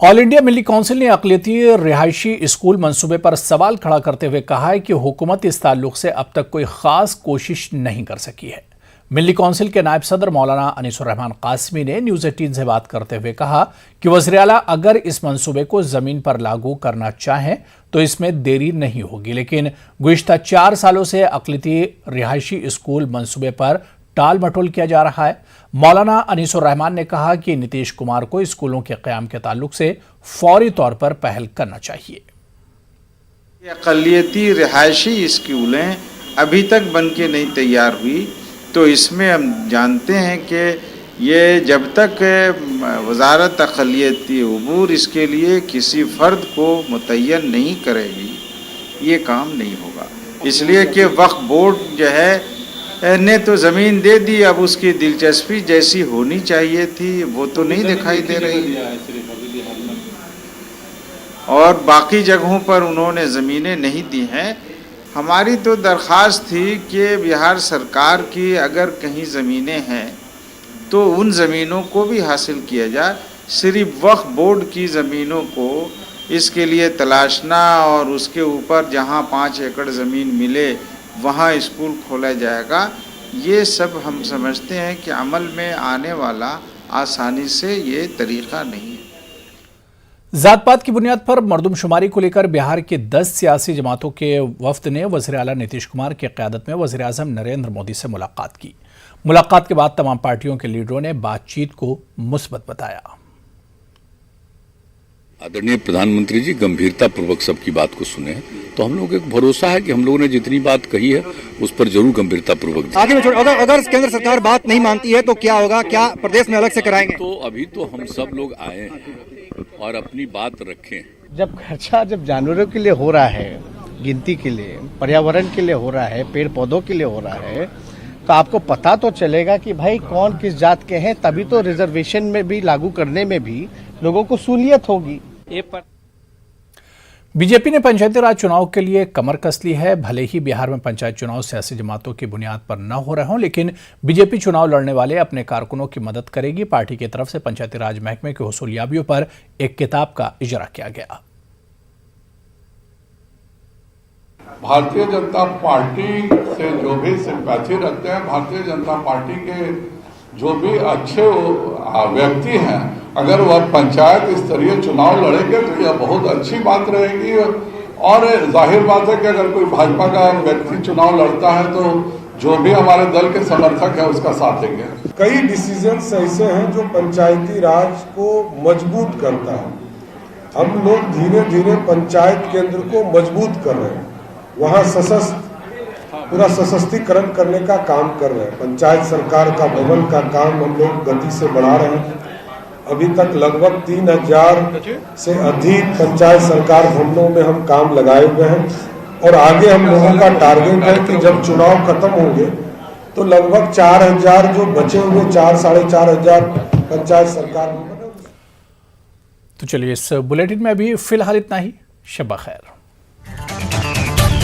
All India मिली council ने अक़लियती रिहायशी school मंसूबे पर सवाल खड़ा करते हुए कहा है कि हुकूमत इस ताल्लुक से अब तक कोई खास कोशिश नहीं कर सकी है। मिली काउंसिल के नायब सदर मौलाना अनीसुर रहमान कासमी ने न्यूज़ 18 से बात करते हुए कहा कि वज़ीर आला अगर इस मंसूबे को ज़मीन पर लागू करना चाहें तो इसमें देरी नहीं होगी, लेकिन गुज़िश्ता 4 सालों से अक़लियती रिहायशी स्कूल मंसूबे पर टाल मटोल किया जा रहा है। मौलाना अनीसुर रहमान ने कहा कि नीतीश कुमार को स्कूलों के क़याम के ताल्लुक से फौरी तौर पर पहल करना चाहिए। अक़लियती रिहायशी स्कूलें अभी तक बन के नहीं तैयार हुई, तो इसमें हम जानते हैं कि ये जब तक वज़ारत अक़लियती उमूर इसके लिए किसी फ़र्द को मुतय्यन नहीं करेगी, ये काम नहीं होगा। इसलिए कि वक्फ़ बोर्ड जो है ने तो ज़मीन दे दी, अब उसकी दिलचस्पी जैसी होनी चाहिए थी वो तो नहीं दिखाई दे रही, और बाकी जगहों पर उन्होंने ज़मीनें नहीं दी हैं। हमारी तो दरख्वास्त थी कि बिहार सरकार की अगर कहीं ज़मीनें हैं तो उन ज़मीनों को भी हासिल किया जाए। सिर्फ वक्फ़ बोर्ड की ज़मीनों को इसके लिए तलाशना और उसके ऊपर जहां 5 एकड़ ज़मीन मिले वहां स्कूल खोला जाएगा, ये सब हम समझते हैं कि अमल में आने वाला आसानी से ये तरीक़ा नहीं है। जात पात की बुनियाद पर मरदमशुमारी को लेकर बिहार के 10 सियासी जमातों के वफ्द ने वज़ीर आला नीतीश कुमार की क़यादत में वज़ीर आज़म नरेंद्र मोदी से मुलाकात की। मुलाकात के बाद तमाम पार्टियों के लीडरों ने बातचीत को मुस्बत बताया। आदरणीय प्रधानमंत्री जी गंभीरता पूर्वक सबकी बात को सुने, तो हम लोगों को एक भरोसा है कि हम लोगों ने जितनी बात कही है उस पर जरूर गंभीरता पूर्वक आगे में अगर केंद्र सरकार बात नहीं मानती है तो क्या होगा? क्या प्रदेश में अलग से कराएंगे? तो अभी तो हम सब लोग आए हैं और अपनी बात रखें। जब खर्चा जानवरों के लिए हो रहा है, गिनती के लिए, पर्यावरण के लिए हो रहा है, पेड़ पौधों के लिए हो रहा है, तो आपको पता तो चलेगा कि भाई कौन किस जात के हैं, तभी तो रिजर्वेशन में भी लागू करने में भी लोगों को सहूलियत होगी। बीजेपी ने पंचायती राज चुनाव के लिए कमर कस ली है। भले ही बिहार में पंचायत चुनाव सियासी जमातों की बुनियाद पर न हो रहे हों, लेकिन बीजेपी चुनाव लड़ने वाले अपने कारकुनों की मदद करेगी। पार्टी की तरफ से पंचायती राज महकमे की हुसूलियाबियों पर एक किताब का इजरा किया गया। भारतीय जनता पार्टी से जो भी सिंपैथी रखते हैं, भारतीय जनता पार्टी के जो भी अच्छे व्यक्ति हैं, अगर वह पंचायत स्तरीय चुनाव लड़ेंगे तो यह बहुत अच्छी बात रहेगी। और जाहिर बात है कि अगर कोई भाजपा का व्यक्ति चुनाव लड़ता है तो जो भी हमारे दल के समर्थक है उसका साथ देंगे। कई डिसीजंस ऐसे हैं जो पंचायती राज को मजबूत करता है। हम लोग धीरे धीरे पंचायत केंद्र को मजबूत कर रहे हैं, वहाँ पूरा सशक्तिकरण करने का काम कर रहे हैं। पंचायत सरकार का भवन का काम हम लोग गति से बढ़ा रहे हैं। अभी तक लगभग 3000 से अधिक पंचायत सरकार भवनों में हम काम लगाए हुए हैं, और आगे हम लोगों का टारगेट है कि जब चुनाव खत्म होंगे तो लगभग 4000 जो बचे हुए 4-4.5 पंचायत सरकार भवन। तो चलिए, इस बुलेटिन में अभी फिलहाल इतना ही। शब खैर।